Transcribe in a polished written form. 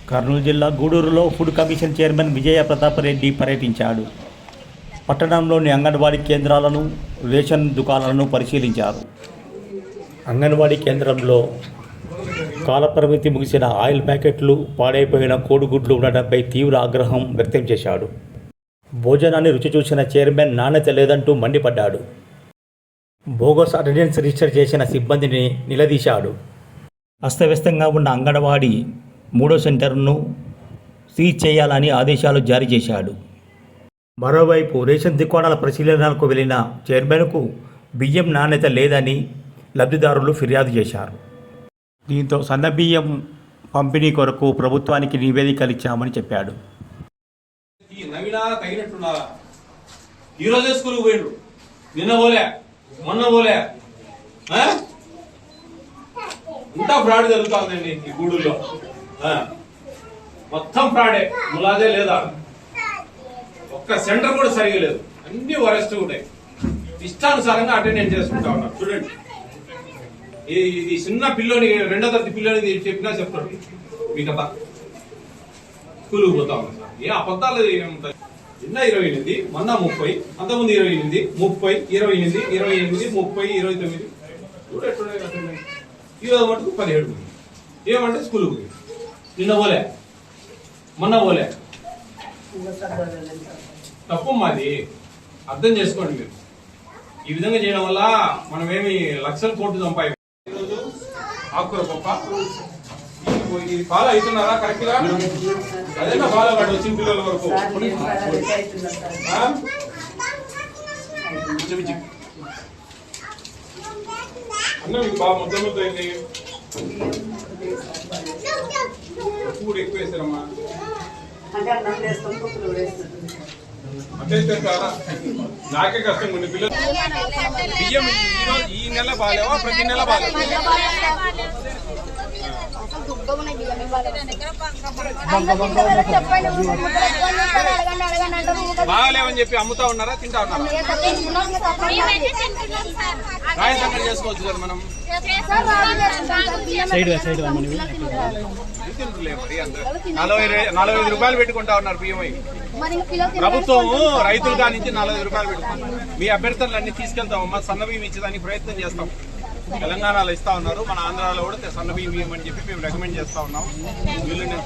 కర్నూలు జిల్లా గూడూరులో food commission chairman విజయ ప్రతాప్ రెడ్డి పర్యటించాడు. పట్టణంలోని అంగన్వాడీ కేంద్రాలను, రేషన్ దుకాణాలను పరిశీలించారు. అంగన్వాడీ కేంద్రంలో కాలపరిమితి ముగిసిన ఆయిల్ ప్యాకెట్లు, పాడైపోయిన కోడిగుడ్లు ఉండడంపై తీవ్ర ఆగ్రహం వ్యక్తం చేశాడు. భోజనాన్ని రుచి చూసిన చైర్మన్ నాణ్యత లేదంటూ మండిపడ్డాడు. బోగస్ అటెండెన్స్ రిజిస్టర్ చేసిన సిబ్బందిని నిలదీశాడు. అస్తవ్యస్తంగా ఉన్న అంగన్వాడీ 3వ సెంటర్ను సీజ్ చేయాలని ఆదేశాలు జారీ చేశాడు. మరోవైపు రేషన్ దుకాణాల పరిశీలనకు వెళ్లిన చైర్మన్కు బియ్యం నాణ్యత లేదని లబ్ధిదారులు ఫిర్యాదు చేశారు. దీంతో సన్నబియ్యం పంపిణీ కొరకు ప్రభుత్వానికి నివేదికలు ఇచ్చామని చెప్పాడు. ఈరోజే స్కూల్కి పోయిండ్రు, నిన్న పోలే, మొన్న పోలే. ఇంత ఫ్రాడ్ జరుగుతుందండి ఈ గూడూరులో. మొత్తం ఫ్రాడే, ములాదే లేదా, ఒక్క సెంటర్ కూడా సరిగా లేదు, అన్ని వరెస్ట్ ఉన్నాయి. ఇష్టానుసారంగా అటెండెన్స్ చేసుకుంటా ఉన్నారు. చూడండి, ఇది చిన్న పిల్లోని, 2వ తరగతి పిల్లోని చెప్పినా చెప్తాడు మీ కథ. స్కూల్కి పోతా ఉన్నా సార్, ఏ అబద్ధాలు ఏముంటాయి. నిన్న 28, మొన్న 30, అంతకుముందు 28, 30, 28, 28, 30, 29. చూడండి, ఈరోజు మటుకు 17 మంది. ఏమంటే స్కూల్కి పోయి నిన్న పోలే, మొన్న పోలే. తప్పు మాది, అర్థం చేసుకోండి మీరు. ఈ విధంగా చేయడం వల్ల మనమేమి లక్షల కోట్లు సంపాది. ఈరోజు ఆకుకూర పప్ప ఇది ఫాలో అవుతున్నారా కరెక్ట్ గా? అదేనా ఫాలో కాదు వచ్చిన పిల్లల వరకు. అన్న మీకు బాగా ముద్ద అయింది, ఉప్పు కూడా ఎక్కువ వేసారమ్మా. అట్లయితే చాలా నాకే కష్టం ఉంది. పిల్లలు బియ్యం ఈ నెల బాగాలేవా, ప్రతి నెల బాగాలేవని చెప్పి అమ్ముతా ఉన్నారా, తింటా ఉన్నారా? రాయి సంగతి చేసుకోవచ్చు కదా మనం. ₹45 పెట్టుకుంటా ఉన్నారు బియ్యం. ప్రభుత్వం రైతుల కాడి నుంచి ₹40 పెట్టుకుంటాం. మీ అభ్యర్థులు అన్ని తీసుకెళ్తామమ్మా, సన్న బియ్యం ఇచ్చేదానికి ప్రయత్నం చేస్తాం. తెలంగాణలో ఇస్తా ఉన్నారు, మన ఆంధ్రాలో కూడా సన్న బియ్యం ఇవ్వమని చెప్పి మేము రికమెండ్ చేస్తా ఉన్నాం. వీళ్ళు నేను